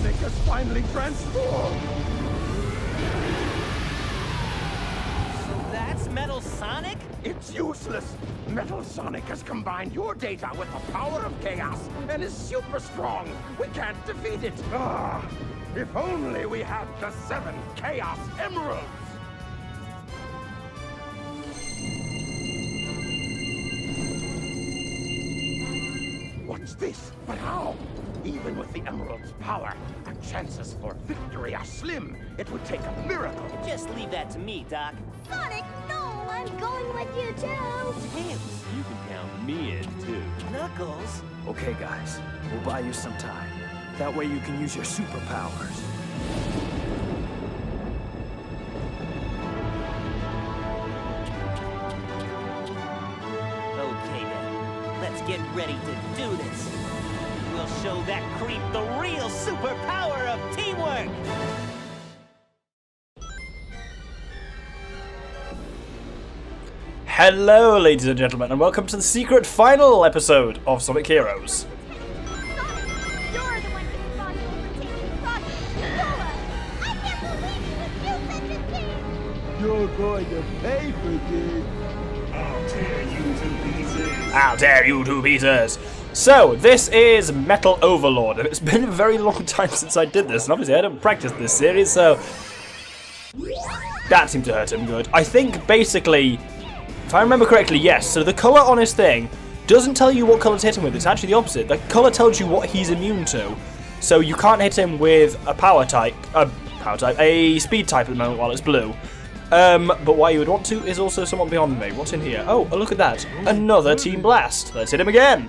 Sonic has finally transformed! That's Metal Sonic? It's useless! Metal Sonic has combined your data with the power of chaos and is super strong! We can't defeat it! Ah, if only we had the 7 Chaos Emeralds! What's this? But how? Even with the Emerald's power, our chances for victory are slim. It would take a miracle. Just leave that to me, Doc. Sonic, no! I'm going with you too! Tails. You can count me in, too. Knuckles. Okay, guys. We'll buy you some time. That way you can use your superpowers. Okay then, let's get ready to do this. We'll show that creep the real superpower of teamwork. Hello, ladies and gentlemen, and welcome to the secret final episode of Sonic Heroes. Sonic, you're the one responsible for taking Frosty to Cola! I can't believe you would do such a thing! You're going to pay for this. I'll tear you to pieces! So, this is Metal Overlord, and it's been a very long time since I did this, and obviously I haven't practiced this series, so... That seemed to hurt him good. I think, basically, if I remember correctly, yes, so the colour on his thing doesn't tell you what colour to hit him with, it's actually the opposite. The colour tells you what he's immune to, so you can't hit him with a speed type at the moment while it's blue. But why you would want to is also somewhat beyond me. What's in here? Oh, look at that. Another Team Blast. Let's hit him again.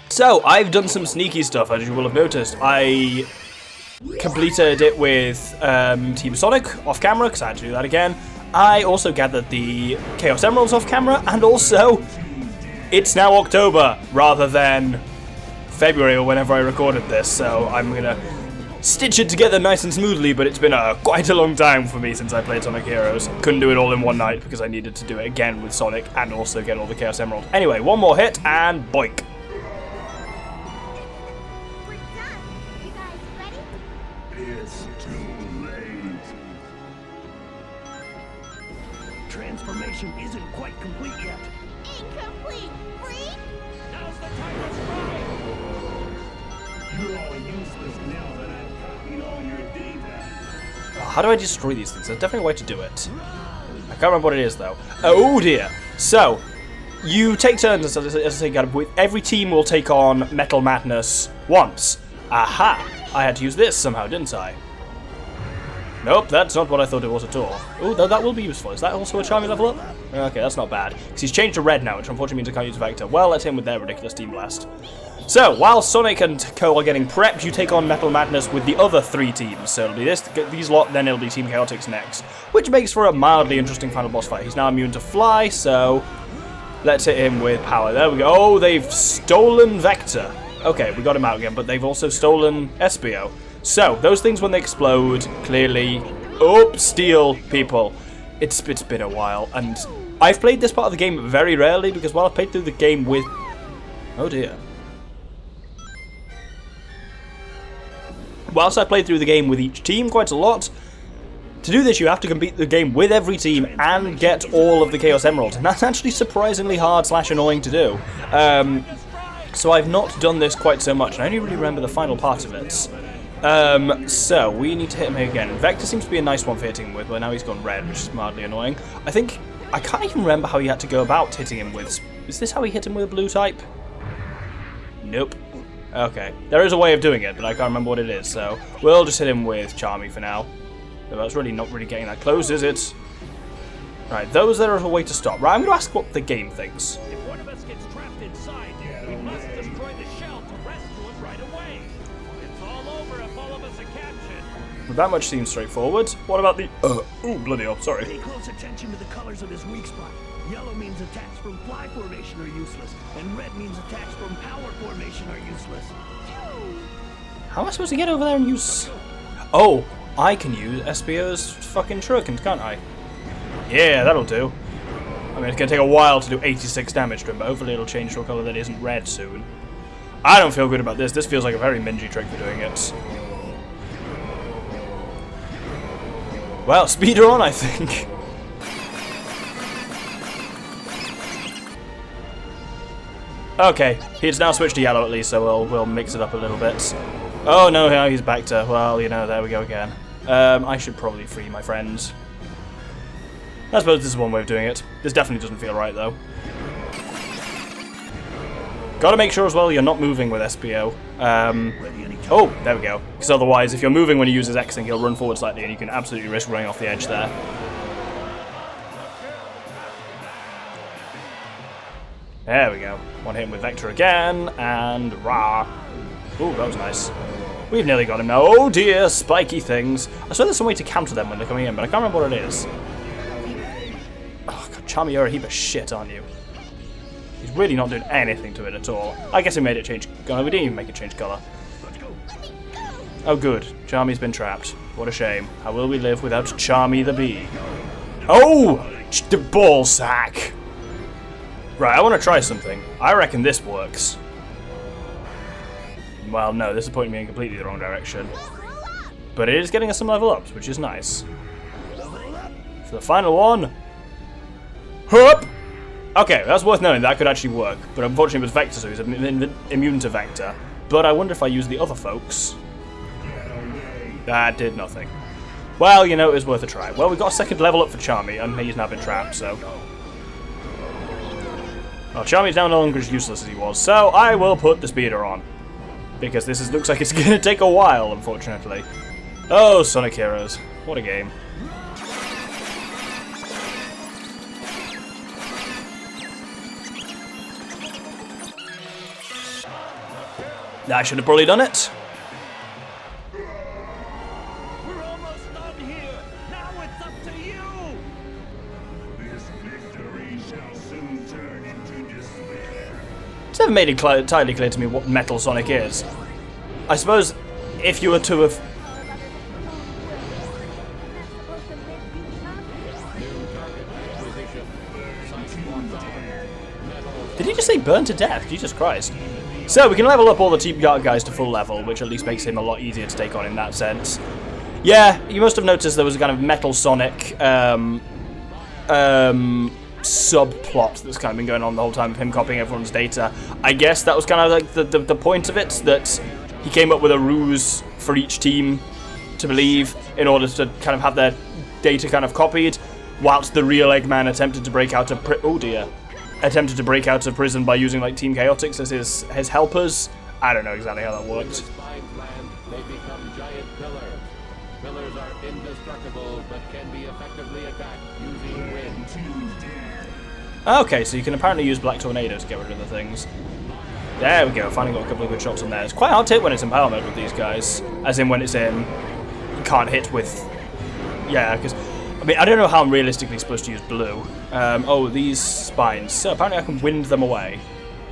So, I've done some sneaky stuff, as you will have noticed. I completed it with Team Sonic off camera, because I had to do that again. I also gathered the Chaos Emeralds off camera, and also, it's now October, rather than February or whenever I recorded this, so I'm going to stitch it together nice and smoothly, but it's been quite a long time for me since I played Sonic Heroes. Couldn't do it all in one night, because I needed to do it again with Sonic, and also get all the Chaos Emeralds. Anyway, one more hit, and boink. We're done! You guys ready? It's too late. Transformation isn't quite complete yet. Incomplete! Freak! Now's the time to strike. You're all useless now that I've copied all your data. How do I destroy these things? There's definitely a way to do it. I can't remember what it is, though. Oh, dear. So, you take turns, as I say, with every team will take on Metal Madness once. Aha! I had to use this somehow, didn't I? Nope, that's not what I thought it was at all. Oh, that will be useful. Is that also a Charmy level up? Okay, that's not bad. Because he's changed to red now, which unfortunately means I can't use Vector. Well, let's hit him with their ridiculous Team Blast. So, while Sonic and Co are getting prepped, you take on Metal Madness with the other 3 teams. So it'll be these lot, then it'll be Team Chaotix next. Which makes for a mildly interesting final boss fight. He's now immune to fly, so let's hit him with power. There we go. Oh, they've stolen Vector. Okay, we got him out again, but they've also stolen Espio. So, those things when they explode, clearly, steal people. It's been a while, and I've played this part of the game very rarely, because while I've played through the game with... Oh dear. Whilst I played through the game with each team quite a lot, to do this you have to complete the game with every team and get all of the Chaos Emeralds, and that's actually surprisingly hard / annoying to do. So I've not done this quite so much, and I only really remember the final part of it. So we need to hit him again. Vector seems to be a nice one for hitting with, but now he's gone red, which is mildly annoying. I can't even remember how he had to go about hitting him with... Is this how he hit him with a blue type? Nope. Okay. There is a way of doing it, but I can't remember what it is, so we'll just hit him with Charmy for now. But that's really not really getting that close, is it? Right, those there are a way to stop. Right, I'm going to ask what the game thinks. If one of us gets trapped inside, we must destroy the shell to rescue him right away. It's all over if all of us are captured. That much seems straightforward. What about the... ooh, bloody hell, sorry. Pay close attention to the colors of his weak spot. Yellow means attacks from fly formation are useless, and red means attacks from power formation are useless. How am I supposed to get over there and use... Oh, I can use Espio's fucking shurikens, can't I? Yeah, that'll do. I mean, it's going to take a while to do 86 damage to him, but hopefully it'll change to a colour that isn't red soon. I don't feel good about this. This feels like a very mingy trick for doing it. Well, speeder on, I think. Okay, he's now switched to yellow at least, so we'll mix it up a little bit. Oh no, now he's back to, well, you know, there we go again. I should probably free my friends. I suppose this is one way of doing it. This definitely doesn't feel right, though. Gotta make sure as well you're not moving with SPO. Oh, there we go. Because otherwise, if you're moving when he uses X-Sync, he'll run forward slightly, and you can absolutely risk running off the edge there. There we go. One hit with Vector again, and rah. Ooh, that was nice. We've nearly got him now. Oh dear, spiky things. I swear there's some way to counter them when they're coming in, but I can't remember what it is. Oh god, Charmy, you're a heap of shit, aren't you? He's really not doing anything to it at all. I guess he made it change. No, we didn't even make it change colour. Oh good, Charmy's been trapped. What a shame. How will we live without Charmy the bee? Oh! The ball sack! Right, I want to try something. I reckon this works. Well, no, this is pointing me in completely the wrong direction. But it is getting us some level ups, which is nice. For the final one. Hup! Okay, that's worth knowing. That could actually work. But unfortunately it was Vector, so he's immune to Vector. But I wonder if I use the other folks. That did nothing. Well, you know, it was worth a try. Well, we got a second level up for Charmy, and he's now been trapped, so... Well, Charmy's now no longer as useless as he was, so I will put the speeder on. Because this looks like it's going to take a while, unfortunately. Oh, Sonic Heroes. What a game. I should have probably done it. We're almost done here. Now it's up to you. This victory shall soon turn into despair. It's never made it entirely clear to me what Metal Sonic is. I suppose if you were to have... Did he just say burn to death? Jesus Christ. So we can level up all the Team Guard guys to full level, which at least makes him a lot easier to take on in that sense. Yeah, you must have noticed there was a kind of Metal Sonic subplot that's kind of been going on the whole time of him copying everyone's data. I guess that was kind of like the point of it, that he came up with a ruse for each team to believe in order to kind of have their data kind of copied, whilst the real Eggman attempted to break out of prison by using like Team Chaotix as his helpers. I don't know exactly how that worked. They become giant pillars. Pillars are indestructible, but can be effectively attacked using wind. Okay, so you can apparently use Black Tornado to get rid of the things. There we go, finally got a couple of good shots on there. It's quite hard to hit when it's in power mode with these guys. As in when it's in, you can't hit with... Yeah, because... I mean, I don't know how I'm realistically supposed to use blue. Oh, these spines. So apparently I can wind them away.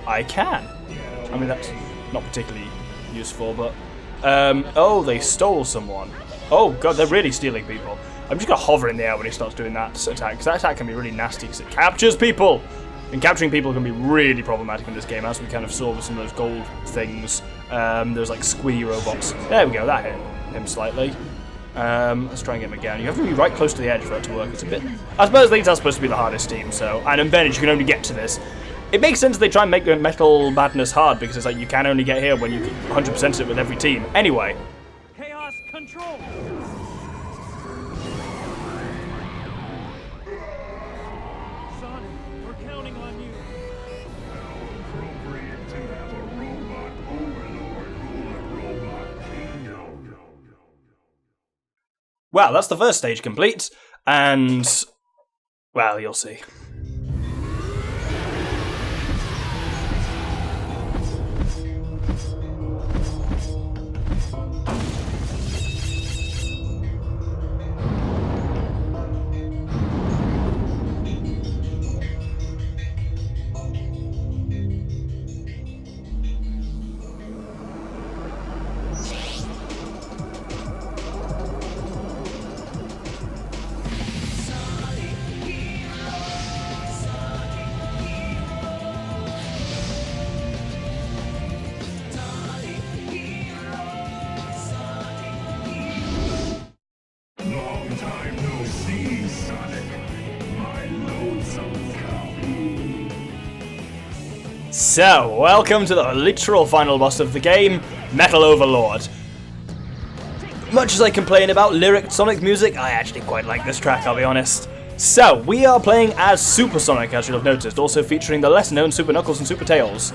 I can. I mean, that's not particularly useful, but... oh, they stole someone. Oh, God, they're really stealing people. I'm just going to hover in the air when he starts doing that attack, because that attack can be really nasty, because it captures people! And capturing people can be really problematic in this game, as we kind of saw with some of those gold things. Those, like, squiddy robots. There we go, that hit him slightly. Let's try and get him again. You have to be right close to the edge for it to work. It's a bit... I suppose these are supposed to be the hardest team, so... And in Benage, you can only get to this. It makes sense they try and make Metal Madness hard, because it's like, you can only get here when you 100% it with every team. Anyway. Chaos control. Sonic, we're counting on you. Appropriate to have a robot overlord rule a robot kingdom. Well, that's the first stage complete, and... Well, you'll see. So, welcome to the literal final boss of the game, Metal Overlord. Much as I complain about lyric Sonic music, I actually quite like this track, I'll be honest. So, we are playing as Super Sonic, as you'll have noticed, also featuring the less known Super Knuckles and Super Tails.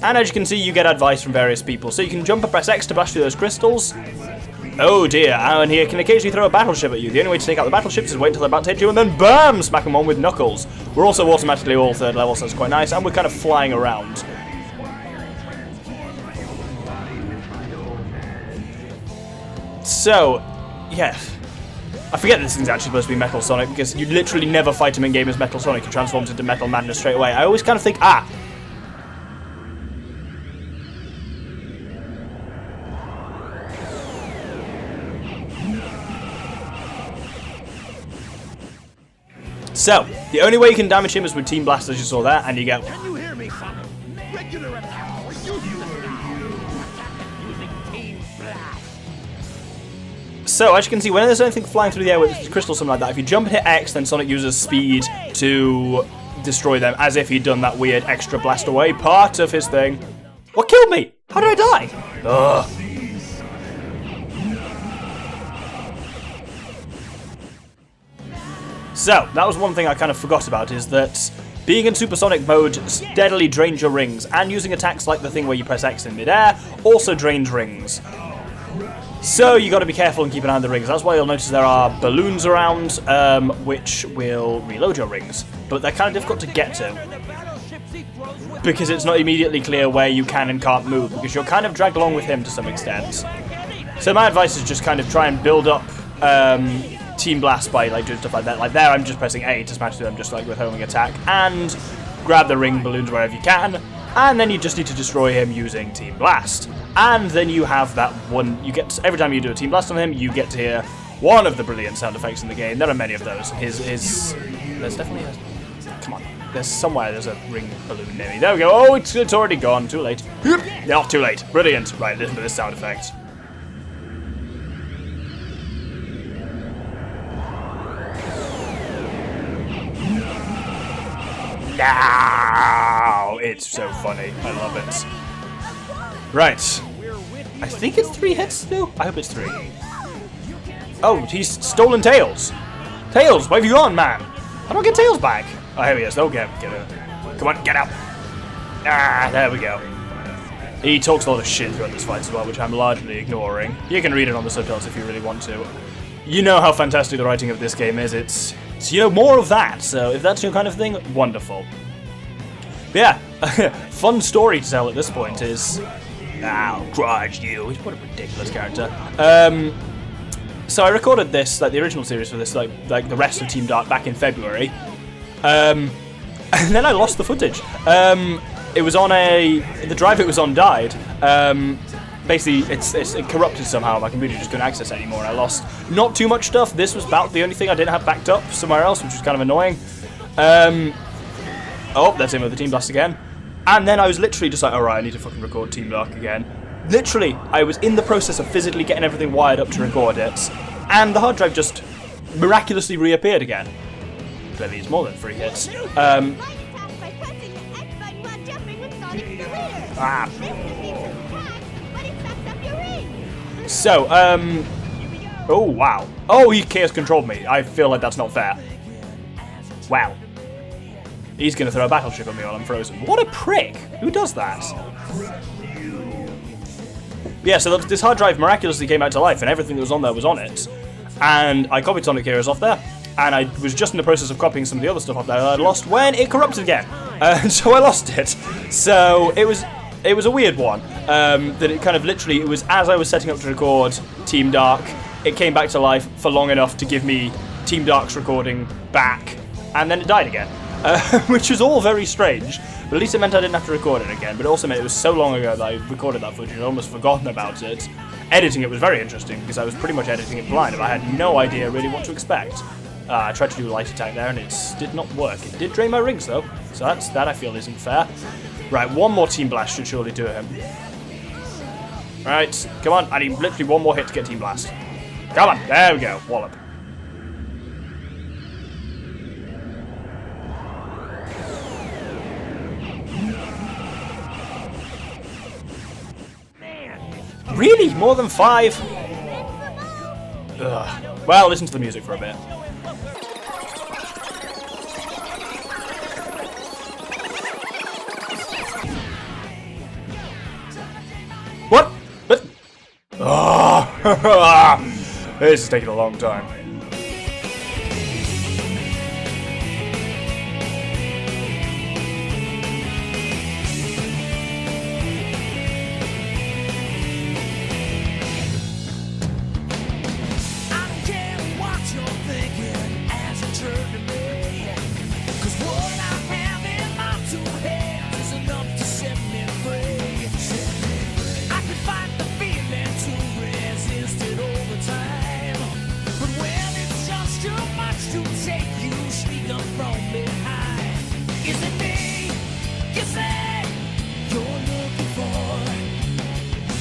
And as you can see, you get advice from various people, so you can jump and press X to blast through those crystals. Oh dear, and he can occasionally throw a battleship at you. The only way to take out the battleships is wait until they're about to hit you and then BAM! Smack them on with Knuckles. We're also automatically all 3rd level, so that's quite nice, and we're kind of flying around. So, yeah. I forget this thing's actually supposed to be Metal Sonic, because you literally never fight him in-game as Metal Sonic. He transforms into Metal Madness straight away. I always kind of think, So, the only way you can damage him is with Team Blast, as you saw there, and you get... Can you hear me, Sonic? Regular attack. Using Team Blast. So, as you can see, when there's anything flying through the air with crystals or something like that, if you jump and hit X, then Sonic uses speed to destroy them, as if he'd done that weird extra blast away part of his thing. What killed me? How did I die? Ugh. So, that was one thing I kind of forgot about, is that being in Supersonic mode steadily drains your rings, and using attacks like the thing where you press X in midair also drains rings. So you got to be careful and keep an eye on the rings. That's why you'll notice there are balloons around, which will reload your rings. But they're kind of difficult to get to, because it's not immediately clear where you can and can't move, because you're kind of dragged along with him to some extent. So my advice is just kind of try and build up Team Blast by like doing stuff like that. Like there, I'm just pressing A to smash through them, just like with homing attack, and grab the ring balloons wherever you can, and then you just need to destroy him using Team Blast. And then you have that one, you get, every time you do a Team Blast on him, you get to hear one of the brilliant sound effects in the game. There are many of those. There's definitely a, come on, there's a ring balloon near me. There we go. Oh, it's already gone. Too late. Not too late. Brilliant. Right, listen to this sound effect. No! It's so funny. I love it. Right. I think it's 3 hits still? I hope it's 3. Oh, he's stolen Tails. Tails, where have you gone, man? How do I get Tails back? Oh, here he is. Oh, get her. Come on, get out. Ah, there we go. He talks a lot of shit throughout this fight as well, which I'm largely ignoring. You can read it on the subtitles if you really want to. You know how fantastic the writing of this game is. It's you know, more of that. So if that's your kind of thing, wonderful. But yeah, fun story to tell at this point is... I'll crush you. What a ridiculous character. So I recorded this, like the original series for this, like the rest of Team Dark back in February. And then I lost the footage. It was on the drive it was on died. Basically, it corrupted somehow. My computer just couldn't access it anymore, and I lost not too much stuff. This was about the only thing I didn't have backed up somewhere else, which was kind of annoying. Oh, that's him with the Team Blast again. And then I was literally just like, alright, I need to fucking record Team Dark again. Literally, I was in the process of physically getting everything wired up to record it, and the hard drive just miraculously reappeared again. Clearly it's more than 3 hits. So, oh wow. Oh, he chaos controlled me. I feel like that's not fair. Wow. He's gonna throw a battleship at me while I'm frozen. What a prick! Who does that? Yeah, so this hard drive miraculously came out to life, and everything that was on there was on it. And I copied Sonic Heroes off there, and I was just in the process of copying some of the other stuff off there that I'd lost when it corrupted again. So I lost it. So it was a weird one. That it kind of literally, it was as I was setting up to record Team Dark, it came back to life for long enough to give me Team Dark's recording back, and then it died again. Which was all very strange, but at least it meant I didn't have to record it again, but it also meant it was so long ago that I recorded that footage, I'd almost forgotten about it. Editing it was very interesting, because I was pretty much editing it blind, and I had no idea really what to expect. I tried to do a light attack there, and it did not work. It did drain my rings, though, so that I feel isn't fair. Right, one more Team Blast should surely do him. Right, come on, I need literally one more hit to get Team Blast. Come on, there we go, wallop. Really? More than 5? Ugh. Well, listen to the music for a bit. What? But this is taking a long time.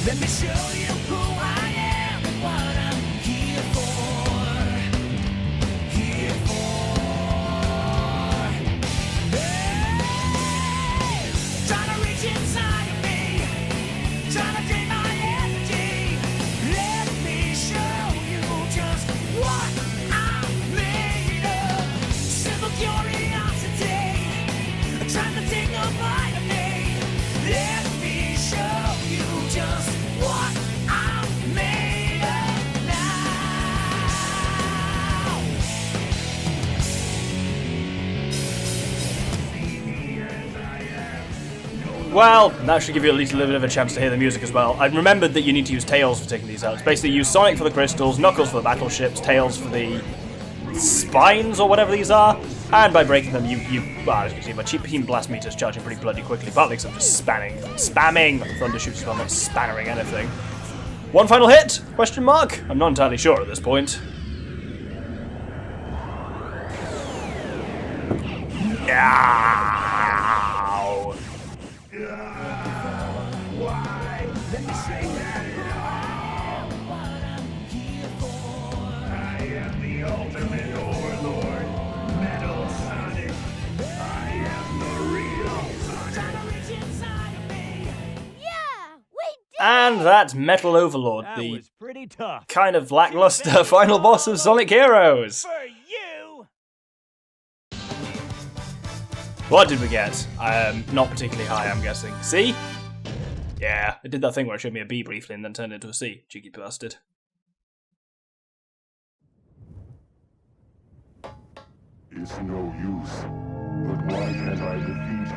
Let me show you who I am and what I'm here for. Here for. Hey! Trying to reach inside of me. Trying to drain my energy. Let me show you just what I'm made of. Simple curiosity. Trying to take a bite of me. Let me show you just what I'm made of now. Well, that should give you at least a little bit of a chance to hear the music as well. I remembered that you need to use Tails for taking these out. It's basically use Sonic for the crystals, Knuckles for the battleships, Tails for the spines or whatever these are. And by breaking them, well, as you can see, my cheap Beam Blast meter's charging pretty bloody quickly, partly because I'm just spamming Thunder Shoots as well, not spannering anything. One final hit? Question mark? I'm not entirely sure at this point. Ow! Why? Let me say that I am the ultimate Overlord, Metal Sonic. I am the real Sonic. Yeah, we did. And that's Metal Overlord, That the was pretty tough. kind of lackluster final boss of Sonic Heroes. For you! What did we get? Not particularly high, I'm guessing. C? Yeah, it did that thing where it showed me a B briefly and then turned into a C. Cheeky bastard. It's no use. But why can't I defeat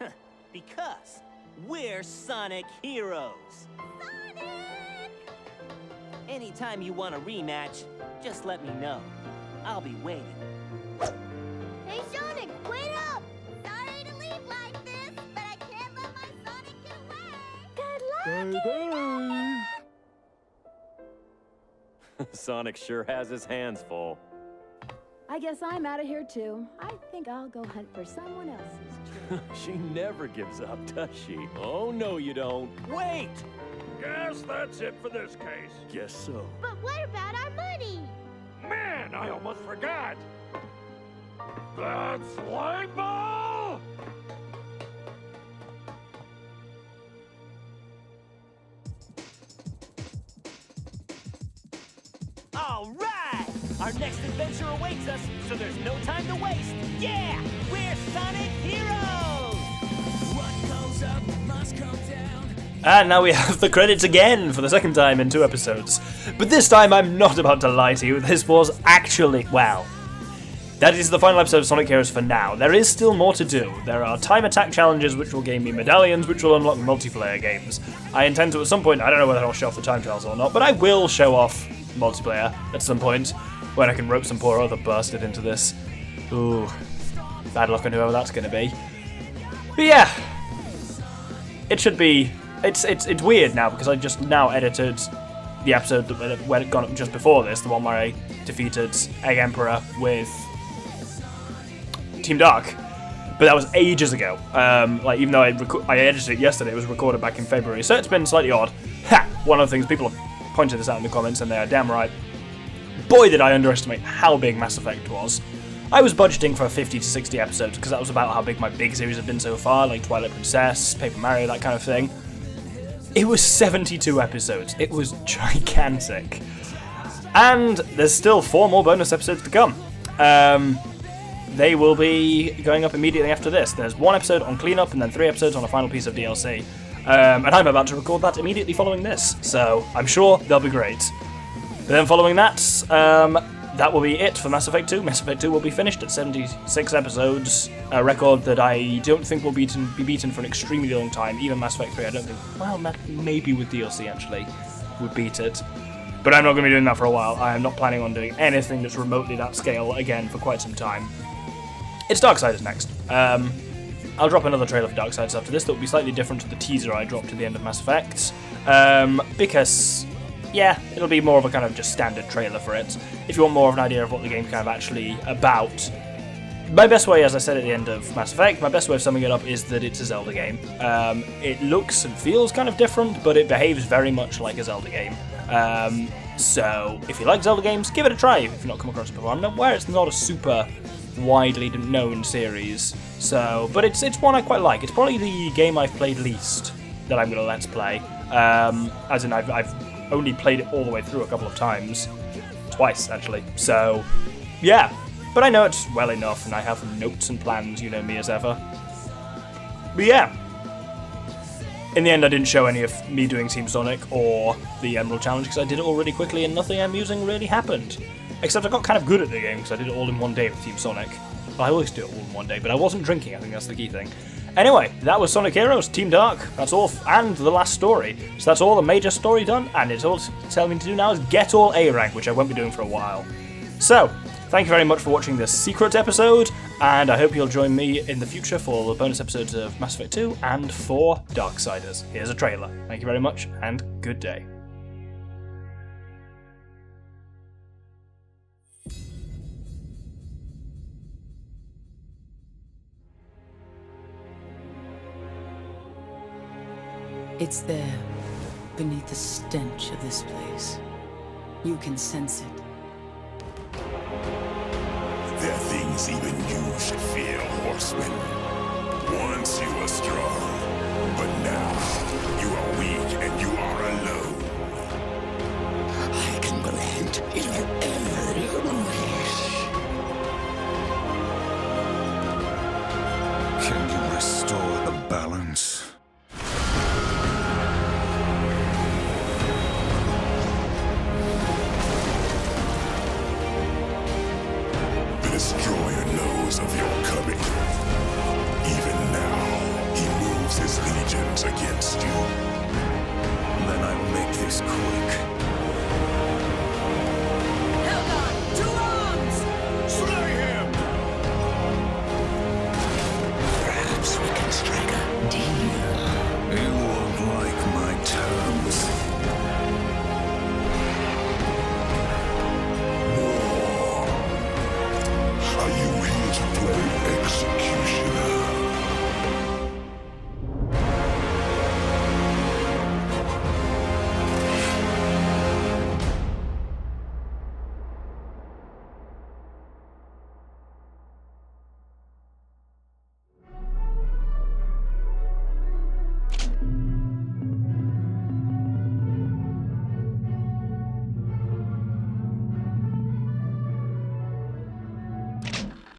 you? Because we're Sonic Heroes. Anytime you want a rematch, just let me know. I'll be waiting. Hey, Sonic, wait up! Sorry to leave like this, but I can't let my Sonic get away. Good luck, Sonic sure has his hands full. I guess I'm out of here too. I think I'll go hunt for someone else's tree. She never gives up, does she? Oh, no, you don't. Wait! Guess that's it for this case. Guess so. But what about our money? Man, I almost forgot. That slime ball! All right! Our next adventure awaits us, so there's no time to waste. Yeah! We're Sonic Heroes! What goes up must come down. And now we have the credits again for the second time in 2 episodes. But this time I'm not about to lie to you, this was actually, well, that is the final episode of Sonic Heroes for now. There is still more to do. There are time attack challenges which will gain me medallions, which will unlock multiplayer games. I intend to at some point, I don't know whether I'll show off the time trials or not, but I will show off multiplayer at some point, when I can rope some poor other bastard into this. Ooh, bad luck on whoever that's going to be. But yeah, it should be, it's weird now, because I just now edited the episode when it got up just before this, the one where I defeated Egg Emperor with Team Dark, but that was ages ago. Like, even though I edited it yesterday, it was recorded back in February, so it's been slightly odd. Ha! One of the things, people have pointed this out in the comments, and they are damn right. Boy, did I underestimate how big Mass Effect was. I was budgeting for 50 to 60 episodes, because that was about how big my big series had been so far, like Twilight Princess, Paper Mario, that kind of thing. It was 72 episodes. It was gigantic. And there's still 4 more bonus episodes to come. They will be going up immediately after this. There's 1 episode on cleanup and then 3 episodes on a final piece of DLC. And I'm about to record that immediately following this, so I'm sure they'll be great. But then following that, that will be it for Mass Effect 2. Mass Effect 2 will be finished at 76 episodes, a record that I don't think will be beaten for an extremely long time. Even Mass Effect 3, I don't think, well, maybe with DLC actually, would beat it. But I'm not going to be doing that for a while. I am not planning on doing anything that's remotely that scale again for quite some time. It's Darksiders next. I'll drop another trailer for Darksiders after this that will be slightly different to the teaser I dropped at the end of Mass Effect. Because, yeah, it'll be more of a kind of just standard trailer for it. If you want more of an idea of what the game's kind of actually about, my best way, as I said at the end of Mass Effect, my best way of summing it up is that it's a Zelda game. It looks and feels kind of different, but it behaves very much like a Zelda game. So, if you like Zelda games, give it a try if you've not come across it before. I'm aware it's not a super widely known series, so, but it's one I quite like. It's probably the game I've played least that I'm going to let's play. As in, I've only played it all the way through a couple of times. Twice, actually. So, yeah. But I know it well enough, and I have notes and plans, you know me as ever. But yeah. In the end, I didn't show any of me doing Team Sonic or the Emerald Challenge, because I did it all really quickly and nothing amusing really happened. Except I got kind of good at the game, because I did it all in one day with Team Sonic. Well, I always do it all in one day, but I wasn't drinking, I think that's the key thing. Anyway, that was Sonic Heroes, Team Dark, that's all, and the last story. So that's all the major story done, and it's all it's telling me to do now is get all A rank, which I won't be doing for a while. So, thank you very much for watching this secret episode, and I hope you'll join me in the future for the bonus episodes of Mass Effect 2 and for Darksiders. Here's a trailer. Thank you very much, and good day. It's there, beneath the stench of this place. You can sense it. There are things even you should fear, horseman. Once you were strong, but now you are weak and you are alone. I can grant whatever you wish. Can you restore the balance?